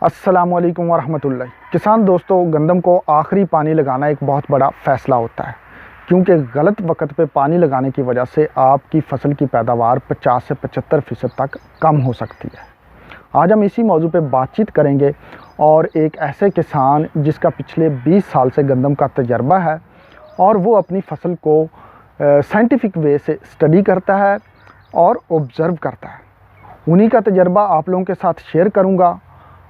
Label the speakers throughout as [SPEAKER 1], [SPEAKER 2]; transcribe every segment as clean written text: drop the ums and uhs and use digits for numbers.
[SPEAKER 1] अस्सलामुअलैकुम वरहमतुल्लाह। किसान दोस्तों, गंदम को आखिरी पानी लगाना एक बहुत बड़ा फ़ैसला होता है, क्योंकि गलत वक्त पे पानी लगाने की वजह से आपकी फसल की पैदावार 50 से 75% तक कम हो सकती है। आज हम इसी मौजू पे बातचीत करेंगे और एक ऐसे किसान जिसका पिछले 20 साल से गंदम का तजर्बा है और वो अपनी फसल को साइंटिफिक वे से स्टडी करता है और ऑब्ज़र्व करता है, उन्हीं का तजर्बा आप लोगों के साथ शेयर करूँगा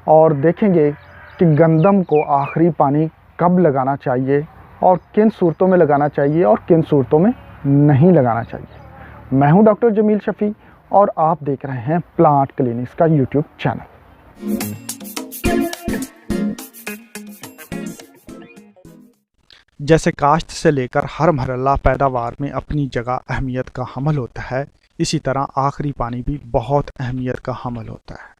[SPEAKER 1] और देखेंगे कि गंदम को आखिरी पानी कब लगाना चाहिए और किन सूरतों में लगाना चाहिए और किन सूरतों में नहीं लगाना चाहिए। मैं हूं डॉक्टर जमील शफ़ी और आप देख रहे हैं प्लांट क्लिनिक्स का यूट्यूब चैनल।
[SPEAKER 2] जैसे काश्त से लेकर हर मरहला पैदावार में अपनी जगह अहमियत का हमल होता है, इसी तरह आखिरी पानी भी बहुत अहमियत का हमल होता है।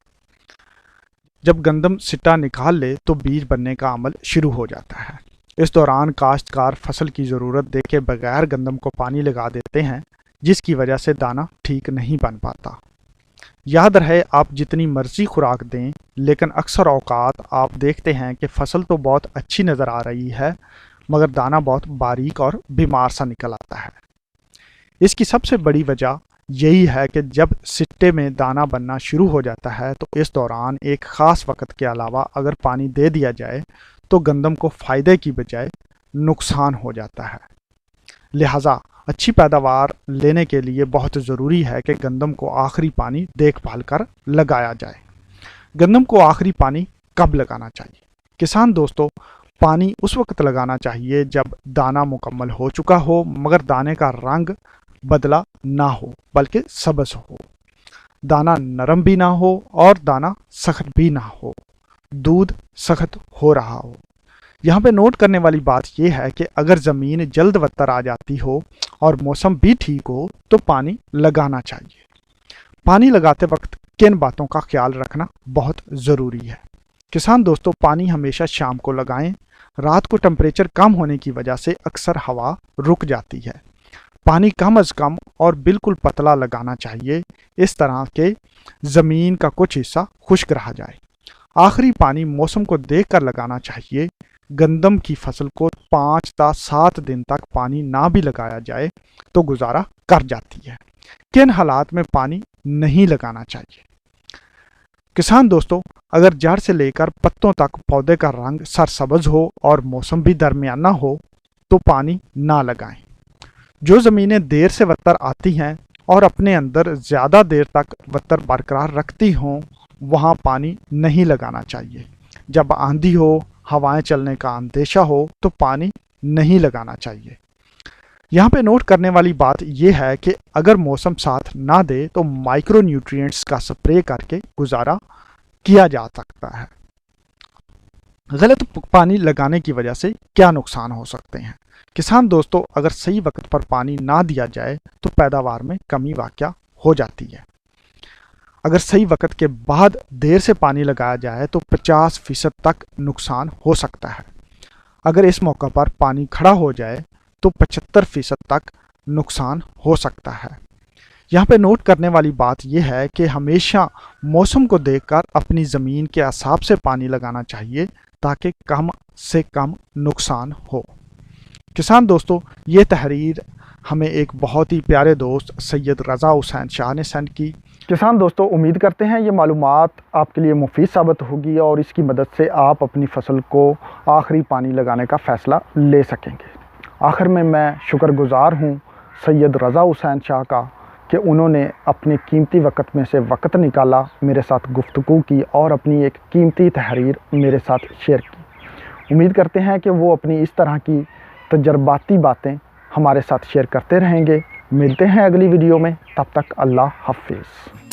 [SPEAKER 2] जब गंदम सिट्टा निकाल ले तो बीज बनने का अमल शुरू हो जाता है। इस दौरान काश्तकार फसल की ज़रूरत देखे बगैर गंदम को पानी लगा देते हैं, जिसकी वजह से दाना ठीक नहीं बन पाता। याद रहे, आप जितनी मर्ज़ी खुराक दें, लेकिन अक्सर औकात आप देखते हैं कि फसल तो बहुत अच्छी नज़र आ रही है, मगर दाना बहुत बारीक और बीमार सा निकल आता है। इसकी सबसे बड़ी वजह यही है कि जब सिट्टे में दाना बनना शुरू हो जाता है तो इस दौरान एक ख़ास वक्त के अलावा अगर पानी दे दिया जाए तो गंदम को फ़ायदे की बजाय नुकसान हो जाता है। लिहाजा अच्छी पैदावार लेने के लिए बहुत ज़रूरी है कि गंदम को आखिरी पानी देखभाल कर लगाया जाए। गंदम को आखिरी पानी कब लगाना चाहिए? किसान दोस्तों, पानी उस वक्त लगाना चाहिए जब दाना मुकम्मल हो चुका हो, मगर दाने का रंग बदला ना हो बल्कि सब्ज हो, दाना नरम भी ना हो और दाना सख्त भी ना हो, दूध सख्त हो रहा हो। यहाँ पे नोट करने वाली बात यह है कि अगर ज़मीन जल्द वत्तर आ जाती हो और मौसम भी ठीक हो तो पानी लगाना चाहिए। पानी लगाते वक्त किन बातों का ख्याल रखना बहुत ज़रूरी है? किसान दोस्तों, पानी हमेशा शाम को लगाएं। रात को टेम्परेचर कम होने की वजह से अक्सर हवा रुक जाती है। पानी कम अज़ कम और बिल्कुल पतला लगाना चाहिए, इस तरह के ज़मीन का कुछ हिस्सा खुश्क रह जाए। आखिरी पानी मौसम को देखकर लगाना चाहिए। गंदम की फसल को 5 से 7 दिन तक पानी ना भी लगाया जाए तो गुजारा कर जाती है। किन हालात में पानी नहीं लगाना चाहिए? किसान दोस्तों, अगर जड़ से लेकर पत्तों तक पौधे का रंग सरसब्ज हो और मौसम भी दरमियाना हो तो पानी ना लगाएं। जो ज़मीनें देर से वत्तर आती हैं और अपने अंदर ज़्यादा देर तक वत्तर बरकरार रखती हों, वहाँ पानी नहीं लगाना चाहिए। जब आंधी हो, हवाएं चलने का अंदेशा हो तो पानी नहीं लगाना चाहिए। यहाँ पे नोट करने वाली बात यह है कि अगर मौसम साथ ना दे तो माइक्रो न्यूट्रिएंट्स का स्प्रे करके गुजारा किया जा सकता है। गलत पानी लगाने की वजह से क्या नुकसान हो सकते हैं? किसान दोस्तों, अगर सही वक्त पर पानी ना दिया जाए तो पैदावार में कमी वाक़या हो जाती है। अगर सही वक्त के बाद देर से पानी लगाया जाए तो 50% तक नुकसान हो सकता है। अगर इस मौका पर पानी खड़ा हो जाए तो 75% तक नुकसान हो सकता है। यहाँ पे नोट करने वाली बात यह है कि हमेशा मौसम को देखकर अपनी ज़मीन के हिसाब से पानी लगाना चाहिए ताकि कम से कम नुकसान हो। किसान दोस्तों, ये तहरीर हमें एक बहुत ही प्यारे दोस्त सैयद रज़ा हुसैन शाह ने सेंड की।
[SPEAKER 1] किसान दोस्तों, उम्मीद करते हैं ये मालूमात आपके लिए मुफीद साबित होगी और इसकी मदद से आप अपनी फसल को आखिरी पानी लगाने का फ़ैसला ले सकेंगे। आखिर में मैं शुक्रगुज़ार हूँ सैयद रज़ा हुसैन शाह का कि उन्होंने अपने कीमती वक्त में से वक्त निकाला, मेरे साथ गुफ्तगू की और अपनी एक कीमती तहरीर मेरे साथ शेयर की। उम्मीद करते हैं कि वो अपनी इस तरह की तजर्बाती बातें हमारे साथ शेयर करते रहेंगे। मिलते हैं अगली वीडियो में, तब तक अल्लाह हाफ़िज़।